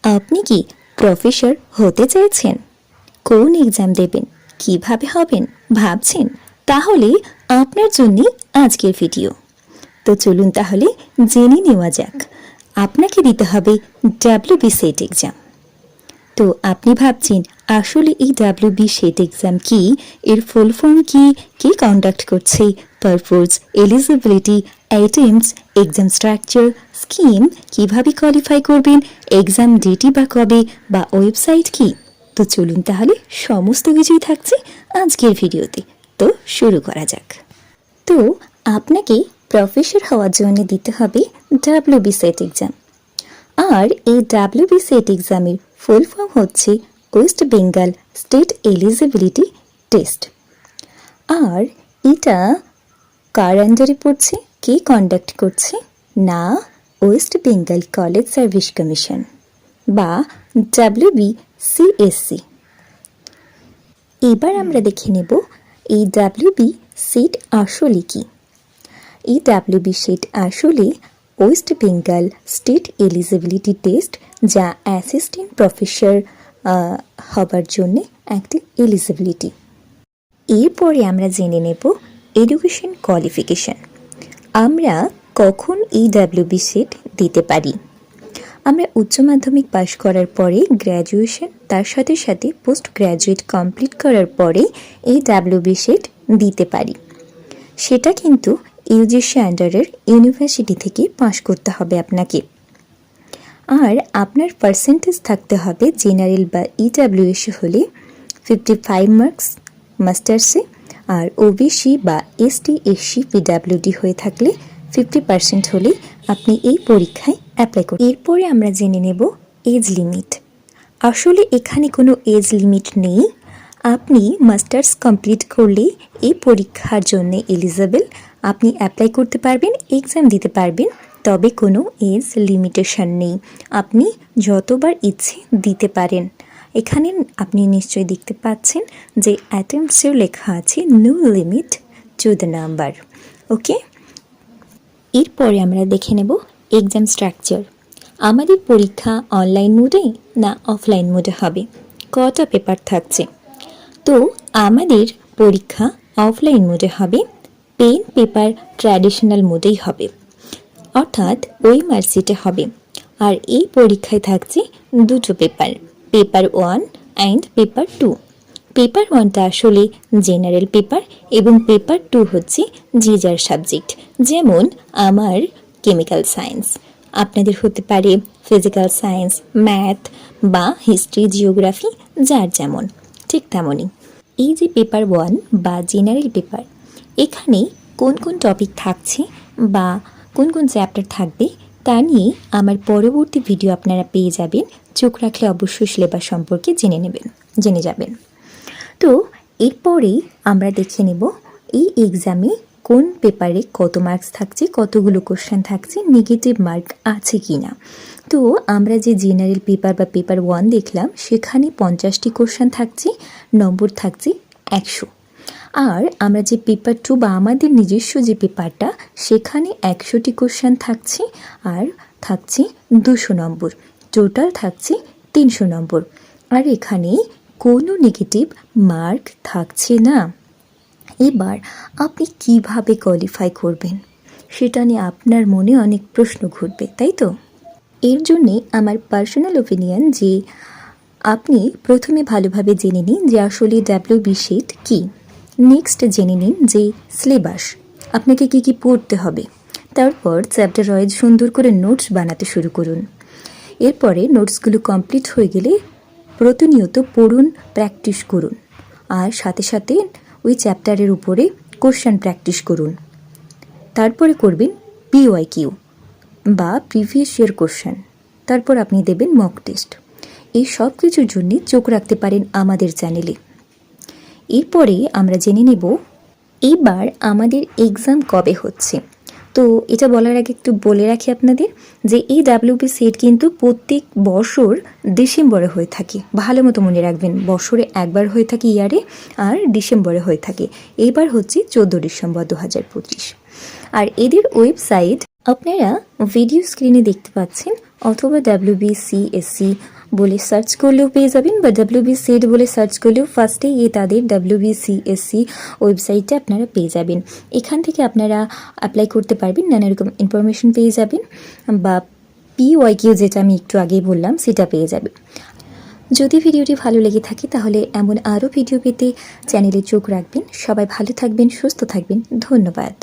আপনি কি প্রফেসর হতে চাইছেন? কোন এক্সাম দেবেন, কিভাবে হবেন ভাবছেন? তাহলে আপনার জন্য আজকের ভিডিও। তো চলুন তাহলে জেনে নেওয়া যাক। আপনাকে দিতে হবে ডাব্লিউবি সেট এক্সাম। তো আপনি ভাবছেন আসলে এই ডাব্লিউবি সেট এক্সাম কি, এর ফুল ফর্ম কি, কে কন্ডাক্ট করছে, purpose, eligibility, attempts, exam structure, scheme, কিভাবে কোয়ালিফাই করবেন, এক্সাম ডেটই বা কবে, বা ওয়েবসাইট কি। তো চলুন তাহলে সমস্ত কিছুই থাকছে আজকের ভিডিওতে। তো শুরু করা যাক। তো আপনাকে প্রফেসর হওয়ার জন্য দিতে হবে ডাব্লিউবি সেট এক্সাম। আর এই ডাব্লিউবি সেট এক্সামের ফুল ফর্ম হচ্ছে West Bengal state eligibility test. আর এটা কার আন্ডারে পড়ছে, কে কন্ডাক্ট করছে? না, West Bengal college service commission বা ডাব্লিউবিসিএসসি। এবার আমরা দেখে নেব এই ডাব্লিউবি সেট আসলে কি। এই ডাব্লিউবি সেট আসলে West Bengal state eligibility test, যা অ্যাসিস্ট্যান্ট প্রফেসর হবার জন্য একটি এলিজিবিলিটি। এরপরে আমরা জেনে নেব এডুকেশন কোয়ালিফিকেশন। আমরা কখন এই ডাব্লিউবি সেট দিতে পারি? আমরা উচ্চ মাধ্যমিক পাশ করার পরে গ্র্যাজুয়েশন, তার সাথে সাথে পোস্ট গ্র্যাজুয়েট কমপ্লিট করার পরে এই ডাব্লিউবি সেট দিতে পারি। সেটা কিন্তু ইউজিসি আন্ডারের ইউনিভার্সিটি থেকে পাশ করতে হবে আপনাকে। আর আপনার পার্সেন্টেজ থাকতে হবে জেনারেল বা ইডাব্লিউএসি হলে 55 মার্কস মাস্টার্সে, আর ওবিসি বা এসটি এসসি পিডাব্লিউডি হয়ে থাকলে 50% হলেই আপনি এই পরীক্ষায় অ্যাপ্লাই করুন। এরপরে আমরা জেনে নেব এজ লিমিট। আসলে এখানে কোনো এজ লিমিট নেই। আপনি মাস্টার্স কমপ্লিট করলেই এই পরীক্ষার জন্য এলিজিবল, আপনি অ্যাপ্লাই করতে পারবেন, এক্সাম দিতে পারবেন, তবে কোনো এজ লিমিটেশন নেই। আপনি যতবার ইচ্ছে দিতে পারেন। এখানে আপনি নিশ্চয়ই দেখতে পাচ্ছেন যে অ্যাটেম্পটসেও লেখা আছে no limit to the number. Okay, এরপরে আমরা দেখে নেব এক্সাম স্ট্রাকচার। আমাদের পরীক্ষা অনলাইন মোডে না অফলাইন মোডে হবে, কটা পেপার থাকছে? তো আমাদের পরীক্ষা অফলাইন মোডে হবে, পেন পেপার ট্র্যাডিশনাল মোডেই হবে, অর্থাৎ ওই মার্কশিটে হবে। আর এই পরীক্ষায় থাকছে দুটো paper, paper 1 and paper 2। Paper 1টা আসলে জেনারেল পেপার এবং পেপার 2 হচ্ছে যে যার সাবজেক্ট। যেমন আমার কেমিক্যাল সায়েন্স, আপনাদের হতে পারে ফিজিক্যাল সায়েন্স, ম্যাথ বা হিস্ট্রি, জিওগ্রাফি, যার যেমন। ঠিক তেমনই এই যে পেপার 1 বা জেনারেল পেপার, এখানে কোন কোন টপিক থাকছে বা কোন কোন চ্যাপ্টার থাকবে তা নিয়ে আমার পরবর্তী ভিডিও আপনারা পেয়ে যাবেন। চোখ রাখলে অবশ্যই সিলেবাস সম্পর্কে জেনে যাবেন। তো এরপরেই আমরা দেখে নেব এই এক্সামে কোন পেপারে কত মার্কস থাকছে, কতগুলো কোশ্চেন থাকছে, নেগেটিভ মার্ক আছে কি না। তো আমরা যে জেনারেল পেপার বা পেপার 1 দেখলাম, সেখানে 50টি কোশ্চেন থাকছে, নম্বর থাকছে 100। আর আমরা যে পেপার 2 বা আমাদের নিজস্ব যে পেপারটা, সেখানে 100টি কোশ্চেন থাকছে আর থাকছে 200 নম্বর, টোটাল থাকছে 300 নম্বর। আর এখানে কোনো নেগেটিভ মার্ক থাকছে না। এবার আপনি কিভাবে কোয়ালিফাই করবেন সেটা নিয়ে আপনার মনে অনেক প্রশ্ন ঘুরবে, তাই তো? এর জন্যে আমার পার্সোনাল ওপিনিয়ন যে আপনি প্রথমে ভালোভাবে জেনে নিন যে আসলে ডাব্লিউবি সেট কী। নেক্সট জেনে নিন যে সিলেবাস, আপনাকে কী কী পড়তে হবে। তারপর চ্যাপ্টার ওয়াইজ সুন্দর করে নোটস বানাতে শুরু করুন। এরপরে নোটসগুলো কমপ্লিট হয়ে গেলে প্রতিনিয়ত পড়ুন, প্র্যাকটিস করুন, আর সাথে সাথে ওই চ্যাপ্টারের উপরে কোশ্চেন প্র্যাকটিস করুন। তারপরে করবেন পিওয়াইকিউ বা প্রিভিয়াস ইয়ার কোশ্চেন। তারপর আপনি দেবেন মক টেস্ট। এই সব কিছুর জন্য চোখ রাখতে পারেন আমাদের চ্যানেলে। এরপরে আমরা জেনে নেব এবার আমাদের এক্সাম কবে হচ্ছে। তো এটা বলার আগে একটু বলে রাখি আপনাদের যে এই ডাব্লিউবি সেট কিন্তু প্রত্যেক বছর ডিসেম্বরে হয়ে থাকে। ভালো মতো মনে রাখবেন, বছরে একবার হয়ে থাকে ইয়ারে, আর ডিসেম্বরে হয়ে থাকে। এবার হচ্ছে 14 ডিসেম্বর 2025। আর এদের ওয়েবসাইট আপনারা ভিডিও স্ক্রিনে দেখতে পাচ্ছেন, অথবা WBCSC বলে সার্চ করলেও পেয়ে যাবেন, বা WBSET বলে সার্চ করলেও ফার্স্টেই তাদের WBCSC ওয়েবসাইটটা আপনারা পেয়ে যাবেন। এখান থেকে আপনারা অ্যাপ্লাই করতে পারবেন, নানা রকম ইনফরমেশন পেয়ে যাবেন, বা PYQ যেটা আমি একটু আগেই বললাম সেটা পেয়ে যাবেন। যদি ভিডিওটি ভালো লেগে থাকে তাহলে এমন আরও ভিডিও পেতে চ্যানেলে চোখ রাখবেন। সবাই ভালো থাকবেন, সুস্থ থাকবেন। ধন্যবাদ।